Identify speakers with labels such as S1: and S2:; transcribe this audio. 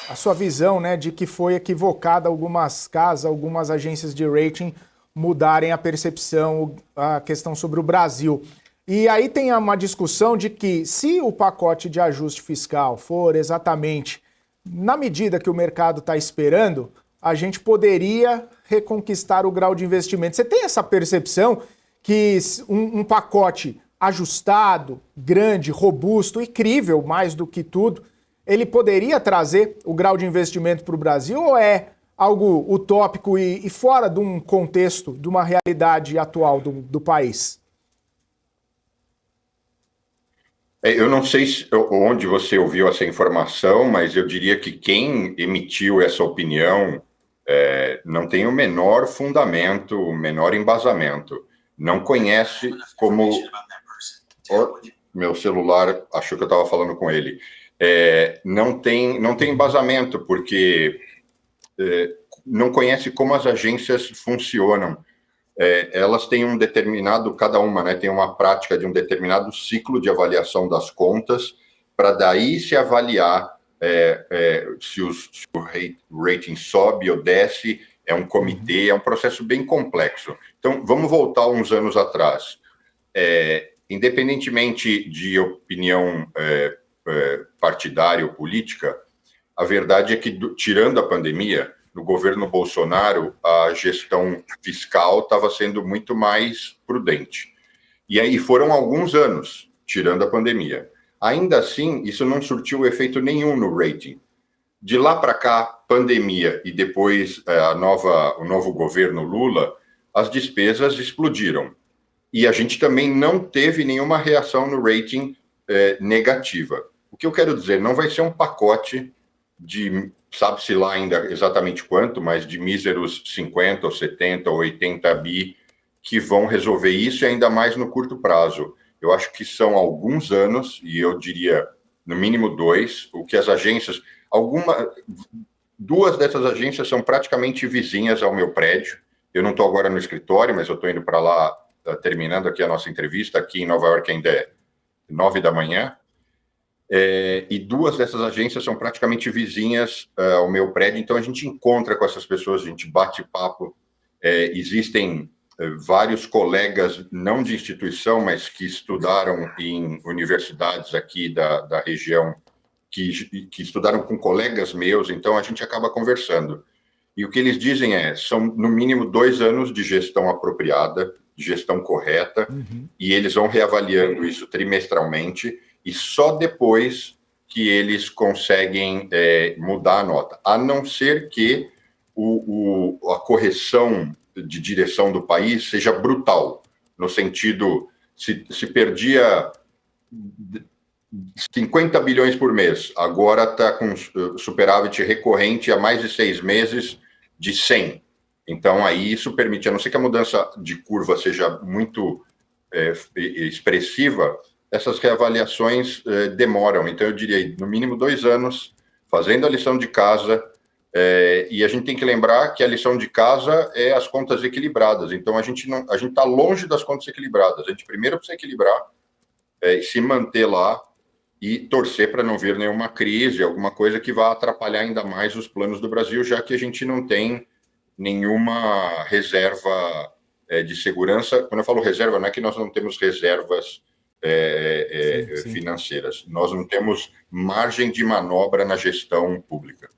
S1: a sua visão, né, de que foi equivocada algumas casas, algumas agências de rating mudarem a percepção, a questão sobre o Brasil. E aí tem uma discussão de que se o pacote de ajuste fiscal for exatamente na medida que o mercado está esperando, a gente poderia reconquistar o grau de investimento. Você tem essa percepção que um pacote ajustado, grande, robusto e crível, mais do que tudo, ele poderia trazer o grau de investimento para o Brasil ou é algo utópico e fora de um contexto, de uma realidade atual do país?
S2: Eu não sei onde você ouviu essa informação, mas eu diria que quem emitiu essa opinião não tem o menor fundamento, o menor embasamento. Não conhece como... Oh, meu celular achou que eu estava falando com ele. Não tem embasamento, porque não conhece como as agências funcionam. Elas têm um determinado, cada uma, né, tem uma prática de um determinado ciclo de avaliação das contas, para daí se avaliar se o rating sobe ou desce, é um comitê, é um processo bem complexo. Então, vamos voltar uns anos atrás. Independentemente de opinião partidária ou política, a verdade é que, tirando a pandemia, no governo Bolsonaro, a gestão fiscal estava sendo muito mais prudente. E aí foram alguns anos, tirando a pandemia. Ainda assim, isso não surtiu efeito nenhum no rating. De lá para cá, pandemia e depois o novo governo Lula, as despesas explodiram. E a gente também não teve nenhuma reação no rating negativa. O que eu quero dizer, não vai ser um pacote de, sabe-se lá ainda exatamente quanto, mas de míseros 50 ou 70 ou 80 bi que vão resolver isso, e ainda mais no curto prazo. Eu acho que são alguns anos, e eu diria no mínimo 2, o que as agências... Duas dessas agências são praticamente vizinhas ao meu prédio. Eu não estou agora no escritório, mas eu estou indo para lá, terminando aqui a nossa entrevista. Aqui em Nova York ainda é 9 da manhã. E duas dessas agências são praticamente vizinhas ao meu prédio, então a gente encontra com essas pessoas, a gente bate papo. Existem vários colegas, não de instituição, mas que estudaram em universidades aqui da região, que estudaram com colegas meus, então a gente acaba conversando. E o que eles dizem são no mínimo 2 anos de gestão apropriada, de gestão correta, e eles vão reavaliando isso trimestralmente, e só depois que eles conseguem mudar a nota. A não ser que a correção de direção do país seja brutal, no sentido, se perdia 50 bilhões por mês, agora está com superávit recorrente há mais de 6 meses de 100. Então, aí isso permite, a não ser que a mudança de curva seja muito expressiva, essas reavaliações demoram. Então, eu diria, no mínimo 2 anos, fazendo a lição de casa, e a gente tem que lembrar que a lição de casa é as contas equilibradas. Então, a gente está longe das contas equilibradas. A gente primeiro precisa equilibrar, se manter lá e torcer para não vir nenhuma crise, alguma coisa que vá atrapalhar ainda mais os planos do Brasil, já que a gente não tem nenhuma reserva de segurança. Quando eu falo reserva, não é que nós não temos reservas financeiras, nós não temos margem de manobra na gestão pública.